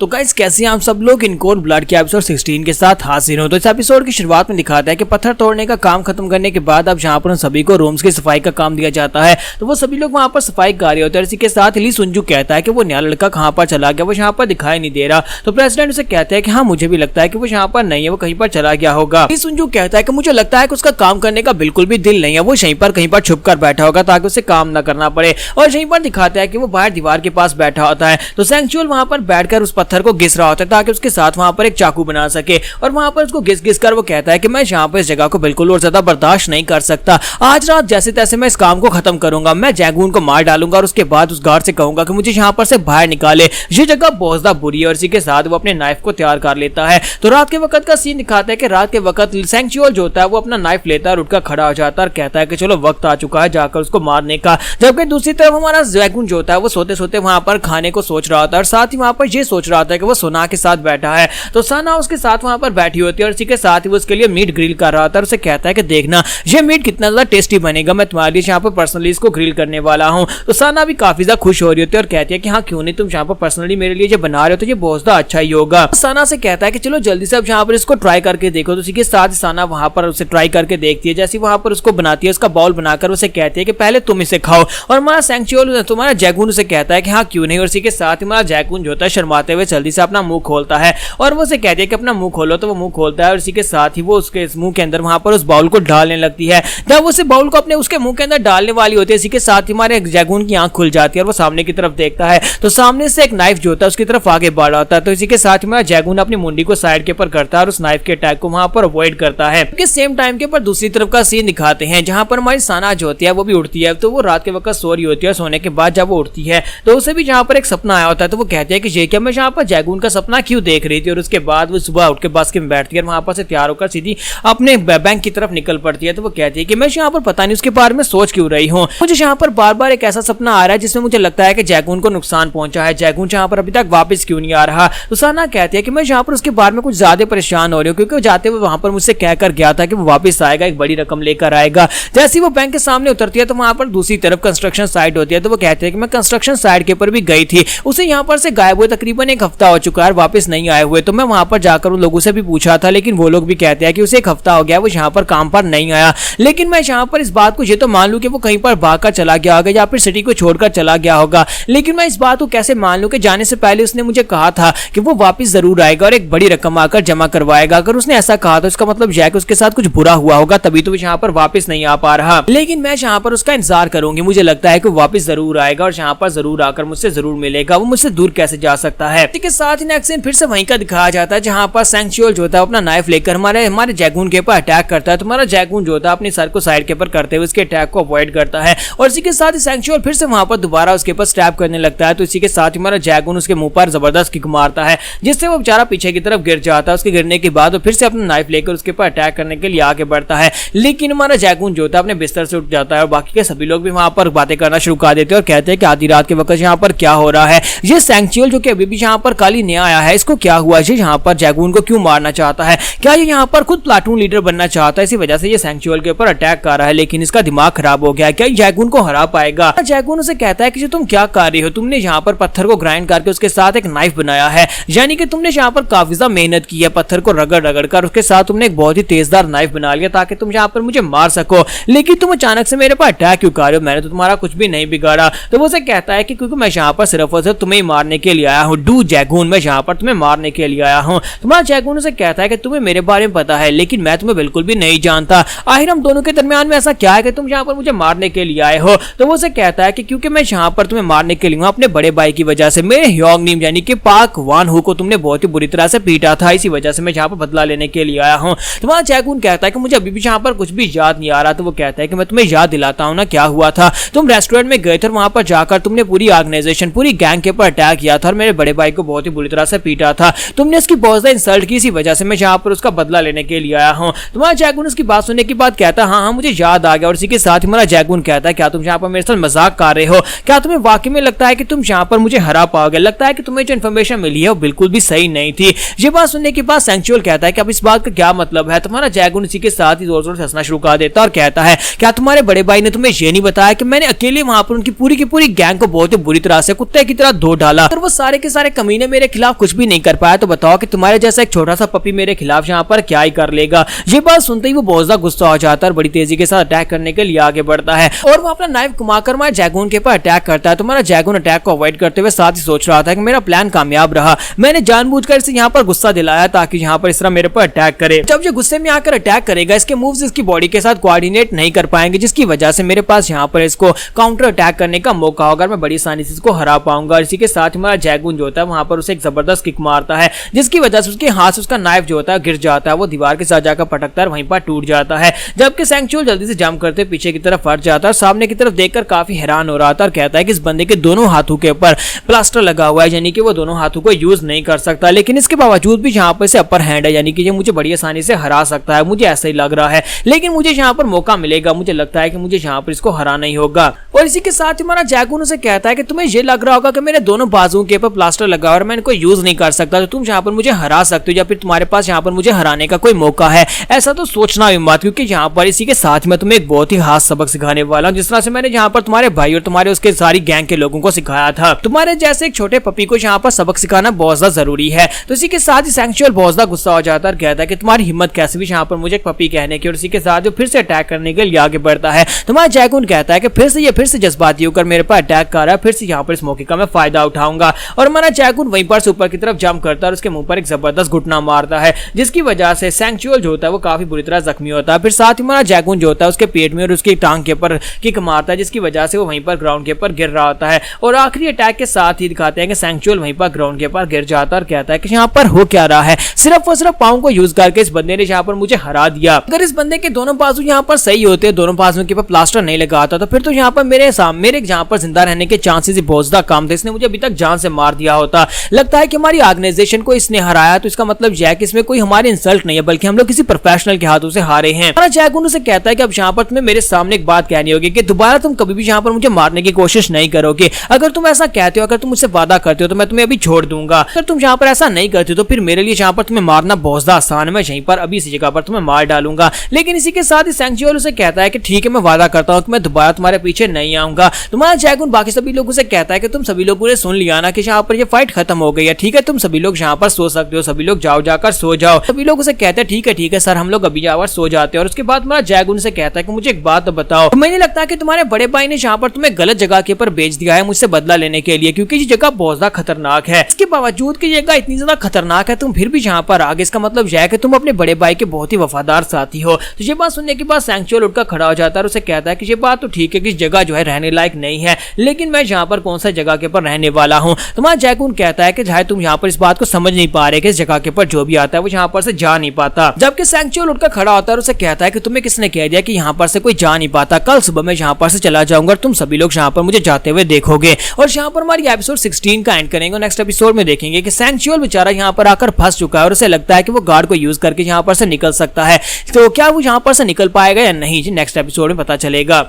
तो गाइस कैसे हैं आप सब लोग इन कोल्ड ब्लड के एपिसोड 16 के साथ हाजिर हो। तो इस एपिसोड की शुरुआत में दिखाता है कि पत्थर तोड़ने का काम खत्म करने के बाद अब जहां पर उन सभी को रूम्स की सफाई का काम दिया जाता है, तो वो सभी लोग वहां पर सफाई कर रहे होते हैं। इसी के साथ ली सुंजू कहता है कि वो नया लड़का कहां पर चला गया, वो यहाँ पर दिखाई नहीं दे रहा। तो प्रेसिडेंट उसे कहता है कि हाँ मुझे भी लगता है कि वो यहाँ पर नहीं है, वो कहीं पर चला गया होगा। ली सुंजू कहता है कि मुझे लगता है कि उसका काम करने का बिल्कुल भी दिल नहीं है, वो यहीं पर कहीं पर छुप कर बैठा होगा ताकि उसे काम न करना पड़े। और यहीं पर दिखाता है कि वो बाहर दीवार के पास बैठा होता है। तो सेंचुअल वहां पर बैठकर उस पत्थर को घिस रहा होता है ताकि उसके साथ वहां पर एक चाकू बना सके। और वहां पर उसको घिस घिस कर वो कहता है कि मैं यहाँ पर इस जगह को बिल्कुल और ज्यादा बर्दाश्त नहीं कर सकता, आज रात जैसे तैसे मैं इस काम को खत्म करूंगा, मैं जैगून को मार डालूंगा और उसके बाद उस गार्ड से कहूंगा कि मुझे यहाँ पर से बाहर निकाले, ये जगह बहुत ज्यादा बुरी है। और इसी के साथ वो अपने नाइफ को तैयार कर लेता है। तो रात के वक्त का सीन दिखाता है कि रात के वक्त सेंचुअल जो होता है वो अपना नाइफ लेता है और उठकर खड़ा हो जाता है और कहता है कि चलो वक्त आ चुका है जाकर उसको मारने का। जबकि दूसरी तरफ हमारा जैगून जो होता है वो सोते सोते वहां पर खाने को सोच रहा होता है और साथ ही वहां पर ये सोच रहा होता है कि वो सोना के साथ बैठा है। तो सना उसके साथ वहां पर बैठी होती है और इसी के साथ ही वो उसके लिए मीट ग्रिल कर रहा होता है और उसे कहता है कि देखना ये मीट कितना ज्यादा टेस्टी बनेगा, मैं तुम्हारे लिए यहाँ पर पर्सनली इसको ग्रिल करने वाला हूँ। तो सना भी काफी ज्यादा खुश हो रही होती है और कहती है कि हाँ क्यों नहीं, तुम यहाँ पर पर्सनली मेरे लिए जो बना रहे हो तो ये बहुत ज्यादा अच्छा ही होगा। सना से कहता है कि चलो जल्दी से अब यहाँ पर इसको ट्राई करके देखो। तो इसी के साथ सना वहां पर उसे ट्राई करके देखती है। जैसे वहां पर उसको बनाती है, उसका बाउल बनाकर उसे कहती है कि पहले तुम इसे खाओ। और हमारा सेंचुअल तुम्हारा जैगून उसे कहता है कि हाँ क्यों नहीं। और इसी के साथ ही हमारा जैगून जो होता है शर्माते हुए जल्दी से अपना मुंह खोलता है और वो उसे कहती है कि अपना मुंह खोलो। तो वो मुंह खोलता है और इसी के साथ ही वो उसके मुंह के अंदर वहां पर उस बाउल को डालने लगती है। जब उस बाउल को अपने उसके मुंह के अंदर डालने वाली होती है, इसी के साथ ही हमारे जैगून की आंख खुल जाती है और वो सामने की तरफ देखता है। तो सामने से एक नाइफ जो होता है उसकी तरफ आगे बढ़ आता है। तो इसी के साथ ही हमारा जैगून अपनी मुंडी को साइड के ऊपर करता है और उस नाइफ के अटैक को वहां पर अवॉइड करता है। सेम टाइम के पर दूसरी तरफ का सीन दिखाते हैं जहां पर हमारी सना जो होती है वो भी उठती है। तो वो रात के वक्त सो रही होती है, सोने के बाद जब वो उठती है तो उसे भी जहां पर एक सपना आया होता है। तो वो कहती है कि ये क्या मैं यहाँ पर जैगून का सपना क्यों देख रही थी। और उसके बाद वो सुबह उठ के बस के में बैठती है और वहां पर से तैयार होकर सीधी अपने बैंक की तरफ निकल पड़ती है। तो वो कहती है कि मैं यहाँ पर पता नहीं उसके बारे में सोच क्यों रही हूँ, मुझे यहाँ पर बार बार एक ऐसा सपना आ रहा है जिसमें मुझे लगता है कि जैगून को नुकसान पहुंचा है, जैगून यहाँ पर अभी तक वापस क्यों नहीं आ रहा। तो सना कहती है कि मैं यहाँ पर उसके बारे में कुछ ज्यादा परेशान हो रही हूँ क्योंकि वो जाते हुए वहां पर मुझसे कहकर गया था कि वो वापस आएगा, एक बड़ी रकम लेकर आएगा। जैसे ही वो बैंक के सामने उतरती है तो वहां पर दूसरी तरफ कंस्ट्रक्शन साइट होती है। तो वो कहते हैं कि मैं कंस्ट्रक्शन साइट के ऊपर भी गई थी, उसे यहाँ पर से गायब हुए तकरीबन एक हफ्ता हो चुका है, वापस नहीं आए हुए। तो मैं वहां पर जाकर उन लोगों से भी पूछा था लेकिन वो लोग भी कहते हैं कि उसे एक हफ्ता हो गया वो यहाँ पर काम पर नहीं आया। लेकिन मैं यहाँ पर इस बात को ये तो मान लूं कि वो कहीं पर भागकर चला गया होगा या फिर सिटी को छोड़कर चला गया होगा, लेकिन मैं इस बात को कैसे मान लूं कि जाने से पहले उसने मुझे कहा था कि वो वापस जरूर आएगा और एक बड़ी रकम आकर जमा करवाएगा। अगर उसने ऐसा कहा तो इसका मतलब यह है कि उसके साथ कुछ बुरा हुआ होगा, तभी तो वो यहाँ पर वापस नहीं आ पा रहा। लेकिन मैं यहाँ पर उसका इंतजार करूंगी, मुझे लगता है कि वापस जरूर आएगा और यहाँ पर जरूर आकर मुझसे जरूर मिलेगा, वो मुझसे दूर कैसे जा सकता है। इसके साथ ही नेक्स्ट सीन फिर से वहीं का दिखाया जाता है जहां पर सेंचुअल जो होता है अपना नाइफ लेकर हमारे जैगून के ऊपर अटैक करता है। तो हमारा जैगून जो होता है अपने सर को साइड के ऊपर करते हुए उसके अटैक को अवॉइड करता है और इसी के साथ ही सेंचुअल फिर से वहां पर दोबारा उसके ऊपर स्टैब करने लगता है। तो इसी के साथ ही हमारा जैगून उसके मुंह पर जबरदस्त किक मारता है जिससे वो बेचारा पीछे की तरफ गिर जाता है। उसके गिरने के बाद वो फिर से अपना नाइफ लेकर उसके ऊपर अटैक करने के लिए आगे बढ़ता है, लेकिन हमारा जैगून जो होता है अपने बिस्तर से उठ जाता है और बाकी के सभी लोग भी वहां पर बातें करना शुरू कर देते हैं और कहते हैं कि आधी रात के वक्त यहाँ पर क्या हो रहा है, ये सेंचुअल जो कि अभी भी यहाँ पर कल ही नया आया है, इसको क्या हुआ, ये यहाँ पर जैगून को क्यों मारना चाहता है, क्या ये यहाँ पर खुद प्लाटून लीडर बनना चाहता है, इसी वजह से ये सेंचुअल के ऊपर अटैक कर रहा है, लेकिन इसका दिमाग खराब हो गया है, क्या जैगून को हरा पाएगा। जैगून उसे कहता है कि तुम क्या कर रही हो, तुमने यहाँ पर पत्थर को ग्राइंड करके उसके साथ एक नाइफ बनाया है, यानी कि तुमने यहाँ पर काफी ज्यादा मेहनत की है, पत्थर को रगड़ रगड़ कर उसके साथ तुमने एक बहुत ही तेजदार नाइफ बना लिया ताकि तुम यहाँ पर मुझे मार सको, लेकिन तुम अचानक से मेरे पर अटैक क्यों कर रहे हो, मैंने तो तुम्हारा कुछ भी नहीं बिगाड़ा। तो वो उसे कहता है कि क्योंकि मैं यहाँ पर सिर्फ और सिर्फ तुम्हें मारने के लिए आया हूँ, डू जैगून, मैं यहाँ पर तुम्हें मारने के लिए आया हूँ। तुम्हारा जैगून उसे कहता है कि तुम्हें मेरे बारे में पता है लेकिन मैं तुम्हें बिल्कुल भी नहीं जानता, आखिर हम दोनों के दरमियान में ऐसा क्या है कि तुम यहाँ पर मुझे मारने के लिए आए हो। तो वो उसे कहता है कि क्योंकि मैं यहाँ पर तुम्हें मारने के लिए हूँ अपने बड़े भाई की वजह से, मेरे ह्योंग नीम यानी कि पाक वान हु को तुमने बहुत ही बुरी तरह से पीटा था, इसी वजह से मैं यहाँ पर बदला लेने के लिए आया हूँ। तुम्हारा जैगून कहता है कि मुझे अभी भी यहाँ पर कुछ भी याद नहीं आ रहा। तो वो कहता है कि मैं तुम्हें याद दिलाता हूँ ना क्या हुआ था, तुम रेस्टोरेंट में गए थे और वहां पर जाकर तुमने पूरी ऑर्गेनाइजेशन पूरी गैंग के ऊपर अटैक किया था और मेरे बड़े भाई को बहुत ही बुरी तरह से पीटा था, तुमने इसकी बहुत ज्यादा इंसल्ट की, इसी वजह से मैं यहाँ पर उसका बदला लेने के लिए आया हूँ। तुम्हारा जैगून उसकी बात सुनने के बाद कहता है हाँ हाँ मुझे याद आ गया। और इसी के साथ हमारा जैगून कहता है क्या तुम यहाँ पर मेरे साथ मजाक कर रहे हो, क्या तुम्हें वाकई में लगता है कि तुम यहाँ पर मुझे हरा पाओगे, लगता है कि तुम्हें जो इन्फॉर्मेशन मिली है वो बिल्कुल भी सही नहीं थी। ये बात सुनने के बाद सेंचुअल कहता है कि अब इस बात का क्या मतलब है। तुम्हारा जैगून इसी के साथ ही जोर जोर से हंसना शुरू कर देता है और कहता है क्या तुम्हारे बड़े भाई ने तुम्हें ये नहीं बताया कि मैंने अकेले वहां पर उनकी पूरी की पूरी गैंग को बहुत ही बुरी तरह से कुत्ते की तरह धो डाला और वो सारे के सारे महीने मेरे खिलाफ कुछ भी नहीं कर पाया, तो बताओ कि तुम्हारे जैसा एक छोटा सा पपी मेरे खिलाफ यहाँ पर क्या ही कर लेगा। ये बात सुनते ही वो बहुत ज्यादा गुस्सा हो जाता है और बड़ी तेजी के साथ अटैक करने के लिए आगे बढ़ता है और वो अपना नाइफ घुमाकर हमारे जैगून के ऊपर अटैक करता है। तुम्हारा जैगून अटैक को अवॉइड करते हुए साथ ही सोच रहा था कि मेरा प्लान कामयाब रहा, मैंने जानबूझकर इसे यहाँ पर गुस्सा दिलाया ताकि यहाँ पर इस तरह मेरे पर अटैक करे। जब ये गुस्से में आकर अटैक करेगा, इसके मूव्स इसकी बॉडी के साथ कोऑर्डिनेट नहीं कर पाएंगे, जिसकी वजह से मेरे पास यहाँ पर इसको काउंटर अटैक करने का मौका होगा, मैं बड़ी आसानी से इसको हरा पाऊंगा। इसी के साथ हमारा जैगून जो होता है वहां पर उसे एक जबरदस्त किक मारता है, जिसकी वजह से उसके हाथ से उसका नाइफ जो होता है गिर जाता है, वो दीवार के साथ जाकर पटकता है, वहीं पर टूट जाता है। जबकि सैंक्चुअल जल्दी से जंप करते पीछे की तरफ हट जाता है, सामने की तरफ देखकर काफी हैरान हो रहा था और कहता है कि इस बंदे के दोनों हाथों के ऊपर प्लास्टर लगा हुआ है, यानी कि वो दोनों हाथों को यूज नहीं कर सकता, लेकिन इसके बावजूद भी यहाँ पर से अपर हैंड है, यानी कि ये मुझे बड़ी आसानी से हरा सकता है, मुझे ऐसा ही लग रहा है। लेकिन मुझे यहाँ पर मौका मिलेगा, मुझे लगता है कि मुझे यहाँ पर इसको हराना ही होगा। और इसी के साथ हमारा जैगून उसे कहता है कि तुम्हें ये लग रहा होगा कि मेरे दोनों बाजुओं के ऊपर प्लास्टर लगा और मैं इनको यूज नहीं कर सकता, तो तुम यहाँ पर मुझे हरा सकते हो या फिर तुम्हारे पास यहाँ पर मुझे हराने का कोई मौका है, ऐसा तो सोचना भी मत, क्योंकि यहाँ पर इसी के साथ मैं तुम्हें एक बहुत ही खास सबक सिखाने वाला हूँ, जिस तरह से मैंने यहाँ पर तुम्हारे भाई और तुम्हारे उसके सारी गैंग के लोगों को सिखाया था। तुम्हारे जैसे एक छोटे पपी को यहाँ पर सबक सिखाना बहुत ज्यादा जरूरी है। तो इसी के साथ ही सैंक्चुअल बहुत ज्यादा गुस्सा हो जाता है और कहता है कि तुम्हारी हिम्मत कैसे भी यहाँ पर मुझे एक पपी कहने की, और इसी के साथ जो फिर से अटैक करने के लिए आगे बढ़ता है। तुम्हारा जैगून कहता है कि फिर से जज्बाती होकर मेरे पर अटैक कर रहा है, फिर से यहाँ पर इस मौके का मैं फायदा उठाऊंगा। और हमारा जैगून वहीं पर ऊपर की तरफ जंप करता है और उसके मुंह पर एक जबरदस्त घुटना मारता है, जिसकी वजह से सैंक्चुअल जो होता है वो काफी बुरी तरह जख्मी होता है। फिर साथ ही हमारा जैगून जो होता है उसके पेट में और उसकी टांग के ऊपर किक मारता है, जिसकी वजह से वो वहीं पर ग्राउंड के ऊपर गिर रहा होता है। और आखिरी अटैक के साथ ही दिखाते हैं कि सैंक्चुअल वहीं पर ग्राउंड के ऊपर गिर जाता है और कहता है कि यहाँ पर हो क्या रहा है, सिर्फ और सिर्फ पाँव को यूज करके इस बंदे ने यहाँ पर मुझे हरा दिया। अगर इस बंदे के दोनों बाजू यहाँ पर सही होते, दोनों बाजुओं के ऊपर प्लास्टर नहीं लगाता, तो फिर तो यहाँ पर मेरे यहाँ पर जिंदा रहने के चांसेस ही बहुत ज्यादा कम थे, इसने मुझे अभी तक जान से मार दिया होता। लगता है कि हमारी ऑर्गेनाइजेशन को इसने हराया, तो इसका मतलब यह है कि इसमें कोई हमारी इंसल्ट नहीं है, बल्कि हम लोग किसी प्रोफेशनल के हाथों से हारे हैं। जैगून उसे कहता है कि अब यहाँ पर तुम्हें मेरे सामने एक बात कहनी होगी कि दोबारा तुम कभी भी यहाँ पर मुझे मारने की कोशिश नहीं करोगे। अगर तुम ऐसा कहते हो, अगर तुम मुझसे वादा करते हो, तो मैं तुम्हें अभी छोड़ दूंगा। अगर तुम यहाँ पर ऐसा नहीं करते तो फिर मेरे लिए यहाँ पर तुम्हें मारना बहुत ज्यादा आसान है, मैं यहीं पर अभी इसी जगह पर तुम्हें मार डालूंगा। लेकिन इसी के साथ ही सैंक्चुअल उसे कहता है कि ठीक है, मैं वादा करता हूँ कि मैं दोबारा तुम्हारे पीछे नहीं आऊंगा। तुम्हारा जैगून बाकी सभी लोगों से कहता है कि तुम सभी लोगों ने सुन लिया ना कि यहाँ पर ये फाइट खत्म हो गई है, ठीक है, तुम सभी लोग यहाँ पर सो सकते हो, सभी लोग जाओ जाकर सो जाओ। सभी लोग उसे कहते हैं ठीक है सर, हम लोग अभी जाकर सो जाते हैं। और उसके बाद हमारा जैगून से कहता है कि मुझे एक बात बताओ, मुझे नहीं लगता कि तुम्हारे बड़े भाई ने यहाँ पर तुम्हें गलत जगह के ऊपर भेज दिया है मुझसे बदला लेने के लिए, क्योंकि ये जगह बहुत ज्यादा खतरनाक है। इसके बावजूद कि जगह इतनी ज्यादा खतरनाक है, तुम फिर भी यहाँ पर आ गए, इसका मतलब यह है कि तुम अपने बड़े भाई के बहुत ही वफादार साथी हो। तो ये बात सुनने के बाद सैंक्चुअल उठकर खड़ा हो जाता है और उसे कहता है कि ये बात तो ठीक है कि जगह जो है रहने लायक नहीं है, लेकिन मैं यहाँ पर कौन सा जगह के ऊपर रहने वाला हूँ। तुम्हारा जैगून कहता है कि चाहे तुम यहाँ पर इस बात को समझ नहीं पा रहे कि इस जगह के ऊपर जो भी आता है वो यहाँ पर से जा नहीं पाता। जबकि सैंक्चुअल उठकर खड़ा होता है और उसे कहता है कि तुम्हें किसने कह दिया कि यहाँ पर से कोई जा नहीं पाता, कल सुबह मैं यहाँ पर से चला जाऊंगा और तुम सभी लोग यहाँ पर मुझे जाते हुए देखोगे। और यहाँ पर हमारी एपिसोड 16 का एंड करेंगे। नेक्स्ट एपिसोड में देखेंगे कि सैंक्चुअल बेचारा यहाँ पर आकर फंस चुका है और उसे लगता है कि वो गार्ड को यूज करके यहाँ पर से निकल सकता है, तो क्या वो यहाँ पर से निकल पाएगा या नहीं, नेक्स्ट एपिसोड में पता चलेगा।